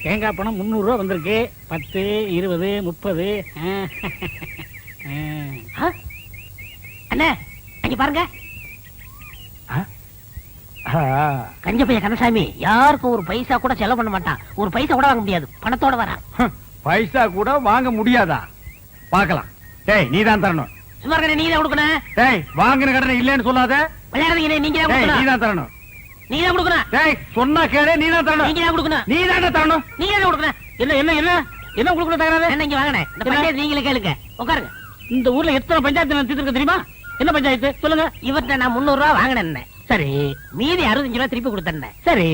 தேங்காய் பணம் 300 ரூபா வந்திருக்கு. 10, 20, 30. அண்ணே அங்க பாருங்க. கஞ்ச பையன் கந்தசாமி யாருக்கும் ஒரு பைசா கூட செலவு பண்ண மாட்டான். ஒரு பைசா கூட வாங்க முடியாது. பணத்தோட வரான். பைசா கூட வாங்க முடியாதா? பாக்கலாம். டேய் நீதான் தரணும். சும்மா நீ தான் கொடுக்கணும். டேய் வாங்கின கடனை இல்லன்னு சொல்லாத. விளையாடுறீங்க நீங்க தான் கொடுக்கணும். நீதான் தரணும். நீ தான் கொடுக்கணும். டேய் சொன்னா கேளு, நீதான் தரணும். நீங்க தான் கொடுக்கணும். நீதான் தரணும். நீங்க தான் கொடுக்கணும். என்ன என்ன என்ன என்ன உங்களுக்கு தகராறு? என்ன இங்க வாங்கனே. இந்த பஞ்சாயத்து நீங்களே கேளுங்க. உட்காருங்க. இந்த ஊர்ல எத்தனை பஞ்சாயத்து நடத்திட்டு தெரியுமா? என்ன பஞ்சாயத்து சொல்லுங்க. இவர்ட்ட நான் 300 ரூபா வாங்கினேன். சரி. மீதி 65 ரூபா திருப்பி கொடுத்தேன். சரி.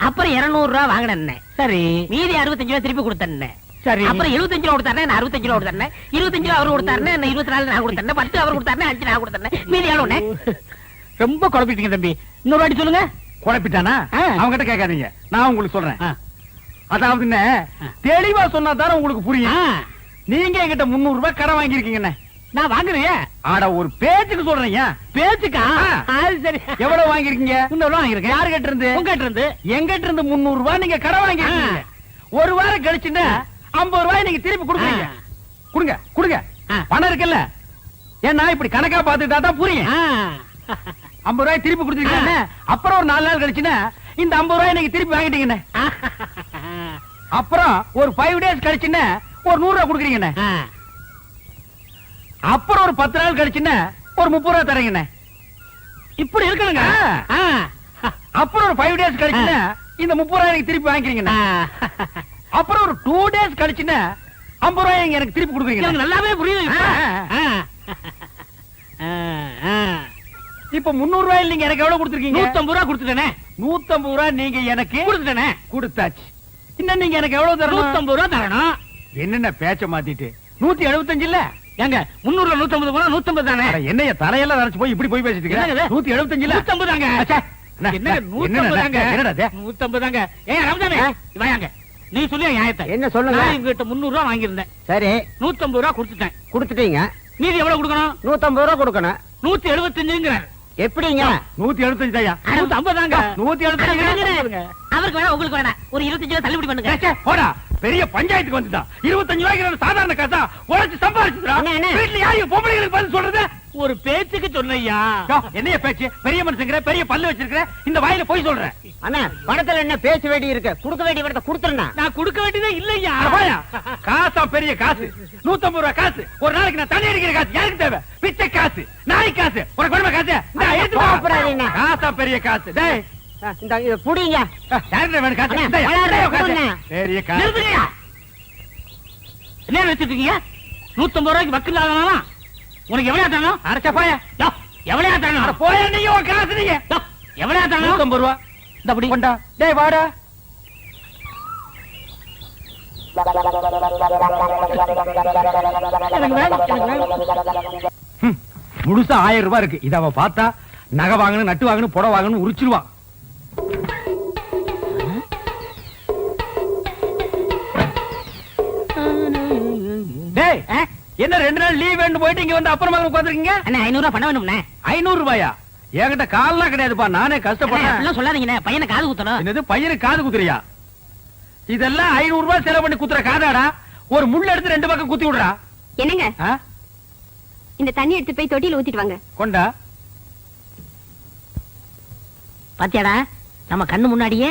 அப்புறம் 200 ரூபா வாங்கினேன். சரி. மீதி 65 ரூபா திருப்பி கொடுத்தேன். சரி. அப்புறம் 75 ரூபா கொடுத்தாரு. நான் 65 ரூபா கொடுத்தேன். 25 ரூபா அவரு கொடுத்தாரு. நான் 24 நான் கொடுத்தேன். 10 அவர் கொடுத்தாரு. 5 நான் கொடுத்தேன். மீதி எவ்வளவுனே? ரொம்ப குழப்பிட்டீங்க தம்பி. இன்னொரு வாட்டி சொல்லுங்க. குழப்பிட்டானா? அவங்க கிட்ட கேட்காதீங்க, நான் உங்களுக்கு சொல்றேன். அதாவது தெளிவா சொன்னா தானே உங்களுக்கு புரியும். நீங்க என்கிட்ட 300 ரூபாய் கடன் வாங்கிருக்கீங்க. நான் வாங்குறேன். ஆட ஒரு பேச்சுக்கு சொல்றீங்க. பேச்சுக்கா? சரி. எவ்வளவு வாங்கிருக்கீங்க? 300 வாங்கிருக்கேன். யாரு கிட்ட இருந்து? உங்ககிட்ட இருந்து. எங்கிட்ட இருந்து 300 ரூபாய் நீங்க கடன் வாங்கிருக்கீங்க. ஒரு வாரம் கழிச்சுன்னா 50 ரூபாய் நீங்க திருப்பி கொடுக்குறீங்க. கொடுங்க கொடுங்க. பணம் இருக்குல்ல, ஏன்னா இப்படி கணக்கா பாத்துட்டா தான் புரியும். 50 ரூபாய் திருப்பி கொடுத்துருக்கீங்க. அப்புறம் ஒரு 4 நாள் கழிச்சுன்னா இந்த 50 ரூபாய் நீங்க திருப்பி வாங்கிட்டீங்கண்ணே. அப்புறம் ஒரு 5 டேஸ் கழிச்சுன்னா ஒரு 100 ரூபாய் கொடுக்குறீங்கண்ணே. அப்புறம் ஒரு 10 நாள் கழிச்சுன்னா ஒரு 30 ரூபாய் தரீங்கண்ணே. இப்படி இருக்கணுங்க. அப்புறம் ஒரு 5 டேஸ் கழிச்சுன்னா இந்த 30 ரூபாய் நீங்க திருப்பி வாங்கிக்கிறீங்கண்ணே. அப்புறம் ஒரு 2 டேஸ் கழிச்சுன்னா 50 ரூபாய் எனக்கு திருப்பி கொடுக்குறீங்க. நல்லாவே புரியுது. இப்ப 300 ரூபாய் நீங்க எனக்கு எவ்வளவு கொடுத்துருக்கீங்க? 150 ரூபாய் கொடுத்துட்டேனே. 150 ரூபாய் நீங்க எனக்கு கொடுத்துட்டேனே. கொடுத்தாச்சு. இன்னும் நீங்க எனக்கு எவ்வளவு தரணும்? 150 ரூபாய் தரணும். என்னென்ன பேச்ச மாத்திட்டு 175 இல்ல? ஏங்க 300ல 150 போனா 150 தானே. என்னைய தலையெல்லாம் நரைச்சு போய் இப்படி போய் பேசிட்டு இருக்க? 175 இல்ல? 150 தாங்க. என்னங்க 150 தாங்க. என்னடா 150 தாங்க. ஏங்க ரமதானே வாங்க. நீ சொல்லி நியாயத்தை. என்ன சொல்லுங்க. நான் இவங்கிட்ட 300 ரூபாய் வாங்கியிருந்தேன். சரி. 150 ரூபாய் கொடுத்துட்டேன். கொடுத்துட்டீங்க. மீதி எவ்வளவு கொடுக்கணும்? 150 ரூபாய் கொடுக்கணும். 175ங்கறார். எப்படிங்க? 175 ஐயா. 150 தாங்க. 175. அவருக்கு வேணா உங்களுக்கு வேணா ஒரு 25 ரூபாய் தள்ளுபடி பண்ணுங்க. போடா, பெரிய பஞ்சாயத்துக்கு வந்துட்டா. 25 ரூபாய்க்கு சாதாரண காசா உழைச்சு சம்பாதிச்சுடா. வீட்டுல யாரையும் பொம்பளைங்களுக்கு பதில் சொல்றது? ஒரு பேச்சுக்கு சொன்னையா. என்னைய பேச்சு? பெரிய மனுஷங்கிற, பெரிய பல்லு வச்சிருக்கிற, இந்த வாயில போய் சொல்றேன். அண்ணா பணத்துல என்ன பேச்சு வேண்டி இருக்கு? கொடுக்க வேண்டிய பணத்தை கொடுத்துறேன். நான் கொடுக்க வேண்டியதே இல்லையா. காசா பெரிய காசு. 150 ரூபாய் காசு. ஒரு நாளைக்கு நான் தண்ணி அடிக்கிற காசு யாருக்கு தேவை? பிச்சை காசு, நாய் காசு, ஒரு குடும்ப காசு. காசா பெரிய காசு. டேய் இந்த இத புடிங்க. யாருக்கு வேணும் காசு? பெரிய காசு. என்ன வச்சிட்டு இருக்கீங்க? 150 ரூபாய்க்கு வக்கீல் ஆகலாம். உனக்கு எவ்வளவு தரணும்? அரைச்சா போயா. எவ்வளவு தரணும்? போயா நீங்க ஒரு காசு. நீங்க எவ்வளவு தரணும்? 150 ரூபாய். இந்த அப்படி கொண்டா. டேய் வாடா. முழுசா 1000 ரூபாய் இருக்கு. இத அவ பார்த்தா நகை வாங்கணும், நட்டு வாங்கணும், புடவை வாங்கணும் உரிச்சிருவா. டேய் என்ன 2 நாள் லீவ் வேணும் போயிட்டு இங்க வந்து அப்புறமா உட்கார்ந்திருக்கீங்க? அண்ணா 500 ரூபாய் பண்ண வேணும்ண்ணே. 500 ரூபாயா? என்கிட்ட கால்லாம் கிடையாதுப்பா, நானே கஷ்டப்படுறேன். அப்படிலாம் சொல்லாதீங்கண்ணே. பையனை காது குத்தணும். என்னது பையனுக்கு காது குத்துறியா? இதெல்லாம் 500 ரூபாய் செலவு பண்ணி குத்துற காதாடா. ஒரு முள்ள எடுத்து 2 பக்கம் குத்தி விடுறா. என்னங்க இந்த தண்ணி எடுத்து போய் தொட்டியில ஊத்திட்டு வாங்க. கொண்டா. பாத்தியாடா நம்ம கண்ணு முன்னாடியே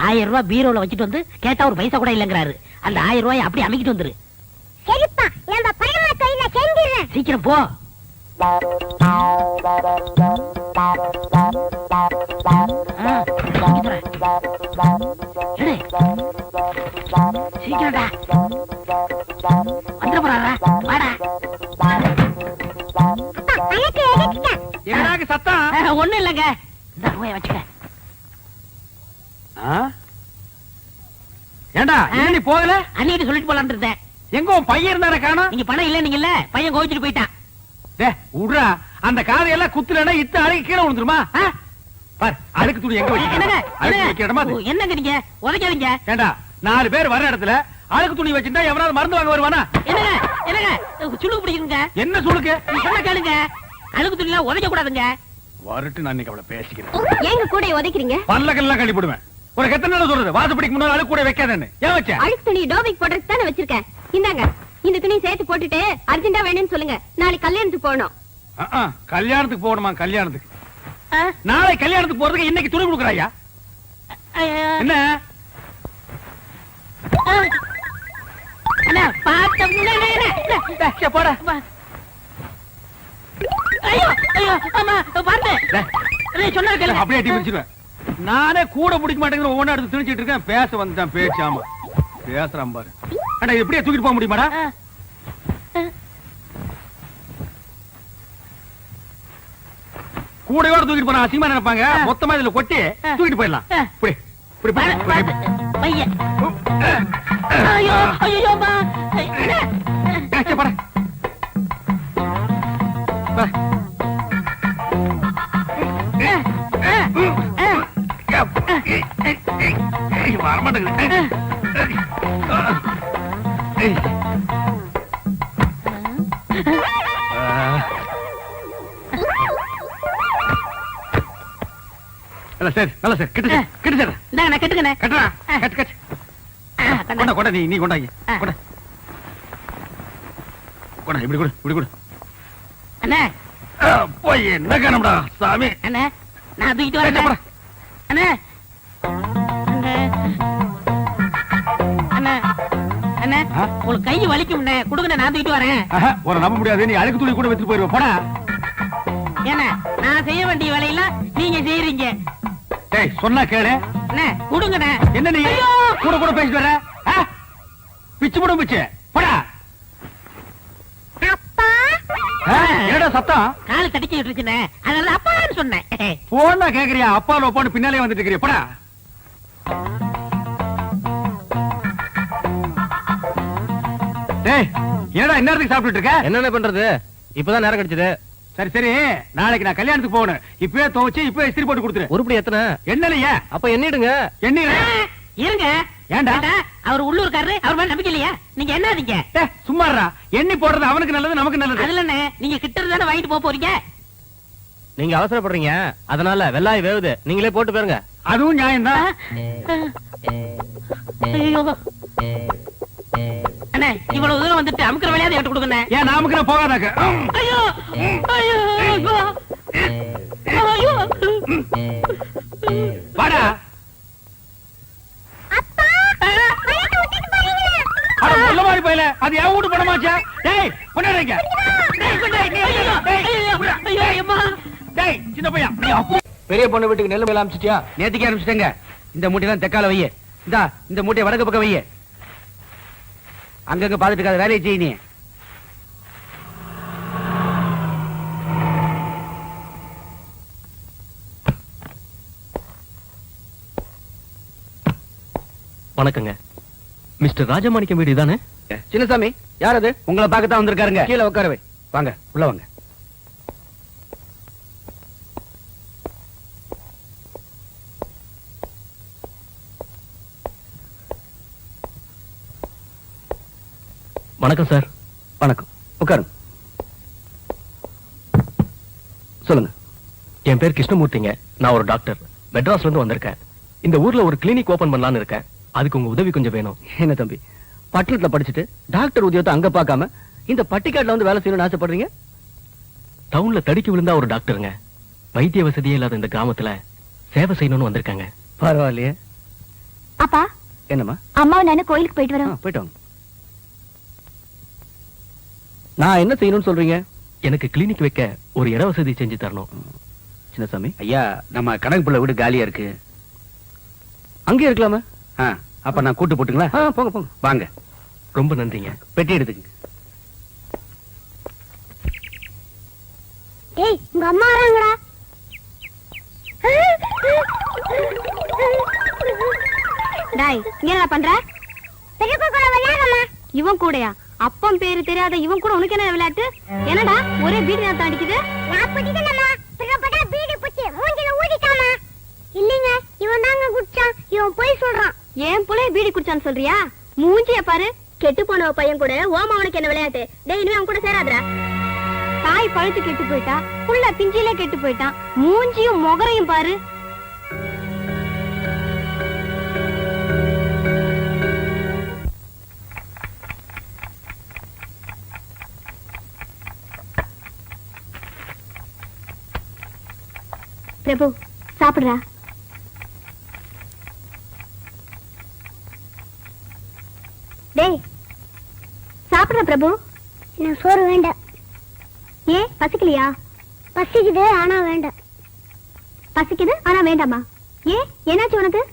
1000 ரூபாய் பீரோல வச்சிட்டு வந்து கேட்டா ஒரு பைசா கூட இல்லங்கறாரு. அந்த 1000 ரூபாய் அப்படியே அமைக்கிட்டு வந்துரு. சரிப்பா, நம்ம பணமா கையில செஞ்சிரேன். சீக்கிரம் போ. சீக்கிரம்டா வந்துட போறாரா? வாடா. எங்கடாக்கு சத்தம்? ஒண்ணும் இல்லங்க. இந்த ரூபாய் வச்சுக்க. ஏண்டா நீ போகல? அன்னைக்கு சொல்லிட்டு போலான்னு இருந்தேன். எங்க உன் பையன் இருந்தார காணோம்? நீங்க பணம் இல்ல நீங்கல்ல, பையன் கோவிச்சுட்டு போயிட்டான். டேய் உட்றா, அந்த காதையெல்லாம் குத்துலனா இத்த அழுக்கு கீழே விழுந்துருமா? பார் அழுக்கு துணி எங்க என்னங்க வச்சிருக்க? என்னங்க நீங்க உதைக்காதீங்க. ஏண்டா 4 பேர் வர இடத்துல அழுக்கு துணி வச்சிருந்தா எவனாவது மருந்து வாங்க வருவானா? என்னங்க என்னங்க சுளுக்கு பிடிக்குங்க. என்ன சுளுக்கு? சொன்ன கேளுங்க. அழுக்கு துணிலாம் உதைக்க கூடாதுங்க. வரட்டு நான் இன்னைக்கு அவளை பேசிக்கிறேன். ஏங்க கூட உதைக்கிறீங்க? பல்லக்கெல்லாம் கழட்டி போடுவேன். உனக்கு எத்தனை நாள் சொல்றது வாசப்படிக்கு முன்னால அழுக்கு கூட வைக்காதன்னு ஏன் வச்ச அழுக்கு துணி டோபிக் போடுறதுக்கு தானே வச்சிருக்கேன். இந்தாங்க, இந்த துணி சேர்த்து போட்டுட்டு அர்ஜென்டா வேணும்னு சொல்லுங்க. நாளைக்கு கல்யாணத்துக்கு போகணும். கல்யாணத்துக்கு போகணுமா? கல்யாணத்துக்கு நாளை கல்யாணத்துக்கு போறதுக்கு இன்னைக்கு துணி கொடுக்குறாயா? என்ன அண்ணா பாத்த போட ஐயோ ஐயோ அம்மா பாருங்க சொன்னா கேளுங்க. அப்படியே அடி பிடிச்சிருவேன். நானே கூட பிடிக்க மாட்டேங்கிற ஒவ்வொன்றா எடுத்து திணிச்சிட்டு இருக்கேன். பேச வந்துட்டான் பேச்சு. ஆமா பேசுறான் பாரு. அண்ணா இது எப்படியே தூக்கிட்டு போக முடியுமாடா? கூடையோட தூக்கிட்டு போனா அசிங்கமா நினைப்பாங்க. மொத்தமா இதுல கொட்டி தூக்கிட்டு போயிடலாம். இப்படி இப்படி பையன் ஐயோ ஐயோ அம்மா போட சரி நல்ல சார் கிட்ட கிட்ட சார் நான் கட்டுக்கண்ணே கட்டுறா கட்டு கட்டு கொண்டா கொண்டா நீ கொண்டாங்க கொண்டா கொண்டா இப்படி கொடு இப்படி கொடு அண்ணே போய் என்ன காணம்டா சாமி. அண்ணே நான் தூக்கிட்டு வரேன். அண்ணே அண்ணே அண்ணே உங்களுக்கு கை வலிக்கும்ண்ணே கொடுங்க, நான் தூக்கிட்டு வரேன். ஒரு நம்ப முடியாது. நீ அழுக்கு துணி கூட வச்சுட்டு போயிருவ போடா. ஏன்னா நான் செய்ய வேண்டிய வேலையெல்லாம் நீங்க செய்யறீங்க. டேய் சொன்னா கேளு. அண்ணே கொடுங்கண்ணே. என்ன நீ கூட கூட பேசிட்டு வர? பிச்சு போடும் பிச்சு போடா. என்னடா சத்தம்? காலை தடிக்க விட்டுருச்சுண்ணே, அதனால அப்பான்னு சொன்னேன். போனா கேக்குறியா? அப்பா லோப்பான்னு பின்னாலே வந்துட்டு இருக்கிறியா? போடா. டேய் என்னடா இந்நேரத்துக்கு சாப்பிட்டுட்டு இருக்க? என்னென்ன பண்றது? இப்பதான் நேரம் கிடைச்சது. சரி சரி நாளைக்கு நான் கல்யாணத்துக்கு போகணும். இப்பவே துவைச்சு இப்பவே இஸ்திரி போட்டு கொடுத்துரு. உருப்படி எத்தனை? என்னலையா? அப்ப எண்ணிடுங்க. என்ன இருங்க. ஏண்டா? அவர் உள்ளூர்காரரு, அவர் மேல நம்பிக்கை இல்லையா? நீங்க என்னதீங்க? சும்மாறா. எண்ணி போடுறது அவனுக்கு நல்லது நமக்கு நல்லது. அதுல என்ன நீங்க கிட்ட இருந்தானே வாங்கிட்டு போக போறீங்க. நீங்க அவசரப்படுறீங்க, அதனால வெள்ளாய் வேவுது, நீங்களே போட்டு போயிருங்க. அதுவும் நியாயம்தான். அண்ணே இவ்வளவு தூரம் வந்துட்டு அமுக்கிற வேலையாவது எடுத்து கொடுங்க. ஏன் நாமுக்கு நான் போகாதாக்க? ஐயோ ஐயோ ஐயோ வாடா. அட சொல்ல மாதிரி போயில. அது என் வீட்டு பணமாச்சா? டேய் கொண்டாடுங்க. டேய் சின்ன பையன். பெரிய பொண்ணு வீட்டுக்கு நெல்லு மேல அமிச்சிட்டியா? நேத்திக்கே ஆரம்பிச்சிட்டேங்க. இந்த மூட்டையெல்லாம் தெக்கால வைய. இந்த மூட்டையை வடக்கு பக்கம் வைய. அங்கங்க பாத்துட்டு இருக்காத, வேலையை செய்ய நீ. வணக்கங்க. மிஸ்டர் ராஜமாணிக்கம் வீடு தானே? சின்னசாமி யார் அது? உங்களை பார்க்கத்தான் வந்திருக்காருங்க. கீழே உட்கார வை. வாங்க உள்ள வாங்க. வணக்கம் சார். வணக்கம். உட்காருங்க. சொல்லுங்க. என் பேர் கிருஷ்ணமூர்த்திங்க. நான் ஒரு டாக்டர். மெட்ராஸ்ல இருந்து வந்திருக்கேன். இந்த ஊர்ல ஒரு கிளினிக் ஓபன் பண்ணலாம்னு இருக்கேன். அதுக்கு உங்க உதவி கொஞ்சம் வேணும். என்ன தம்பி, பட்டணத்துல படிச்சுட்டு டாக்டர் உத்தியோகத்தை அங்க பார்க்காம இந்த பட்டிக்காட்டுல வந்து வேலை செய்யணும்னு ஆசைப்படுறீங்க? டவுன்ல தடிக்கு விழுந்தா ஒரு டாக்டருங்க. வைத்திய வசதியே இல்லாத இந்த கிராமத்துல சேவை செய்யணும்னு வந்திருக்காங்க. பரவாயில்லையே. அப்பா என்னம்மா? அம்மாவும் நானும் கோயிலுக்கு போயிட்டு வரோம். போயிட்டு வாங்க. நான் என்ன செய்யணும்னு சொல்றீங்க? எனக்கு கிளினிக் வைக்க ஒரு இட வசதி செஞ்சு தரணும். சின்னசாமி ஐயா, நம்ம கணக்கு பிள்ளை வீடு காலியா இருக்கு. அங்கே இருக்கலாமா? அப்ப நான் கூட்டு போட்டுங்களா? போங்க போங்க. வாங்க. ரொம்ப நன்றிங்க. பெட்டி எடுத்துங்க. ஏய் உங்க அம்மா வராங்கடா. டேய் இங்க என்ன பண்ற? பெரியப்பா கூட விளையாடுறமா. இவன் கூடயா? அப்பம் பேரு தெரியாத இவன் கூட உனக்கு என்ன விளையாட்டு? என்னடா ஒரே பீடி நாத்தம் அடிக்குது? நான் புடிக்கலமா. பெரியப்பா பீடி புச்சி மூஞ்சில ஊதிட்டாமா. இல்லங்க இவன் தாங்க குடிச்சான். இவன் போய் சொல்றான். ஏன் புள்ள பீடி குடிச்சான்னு சொல்றியா? மூஞ்சிய பாரு. கெட்டு போன பையன் கூட ஓமா அவனுக்கு என்ன விளையாட்டு? டேய் இனிமே அவன் கூட சேராதடா. தாய் பழுத்து கெட்டு போயிட்டா, புள்ள பிஞ்சிலே கெட்டு போயிட்டான். மூஞ்சியும் முகரையும் பாரு. பிரபு சாப்பிடுறா. டேய் சாப்பிடுற பிரபு. எனக்கு சோறு வேண்டாம். ஏன் பசிக்கலையா? பசிக்குது ஆனா வேண்டாம். பசிக்குது ஆனா வேண்டாமா? ஏன் என்னாச்சு உனக்கு?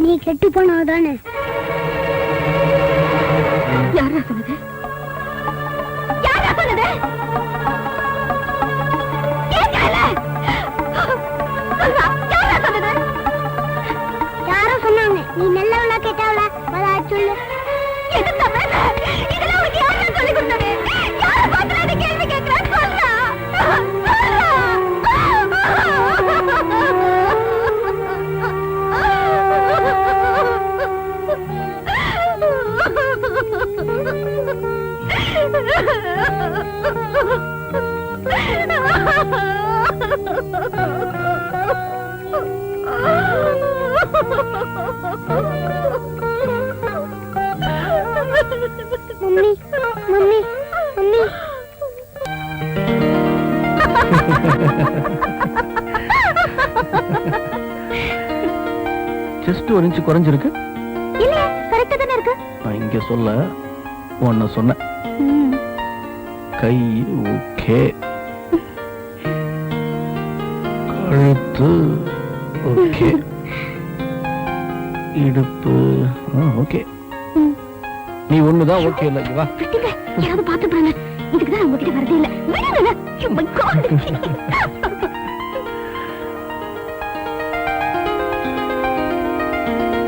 நீ கெட்டு போனதானே. யாரா சொன்னது? யாரா சொன்னது? யாரா சொன்னது? யாரோ சொன்னாங்க. நீ நல்லவளா கேட்டாவளா சொல்லு. இதெல்லாம் உனக்கு யாரா சொல்லி கொடுத்தது? யாரை பார்த்து கேள்வி கேட்கிறேன் சொல்றா. Mummy mummy mummy. Just 1 inch குறைஞ்சிருக்கு. இல்ல கரெக்ட்டா தான இருக்கு. நான் இங்க சொல்ல ஒன்னு சொன்னேன். கை ஓகே, கழுத்து ஓகே, இடுப்பு ஓகே. நீ ஒண்ணுதான் ஓகே இல்ல. வா விட்டுங்க, யாராவது பாத்து பாருங்க. இதுக்குதான் உங்ககிட்ட வரதே இல்ல. Oh my God.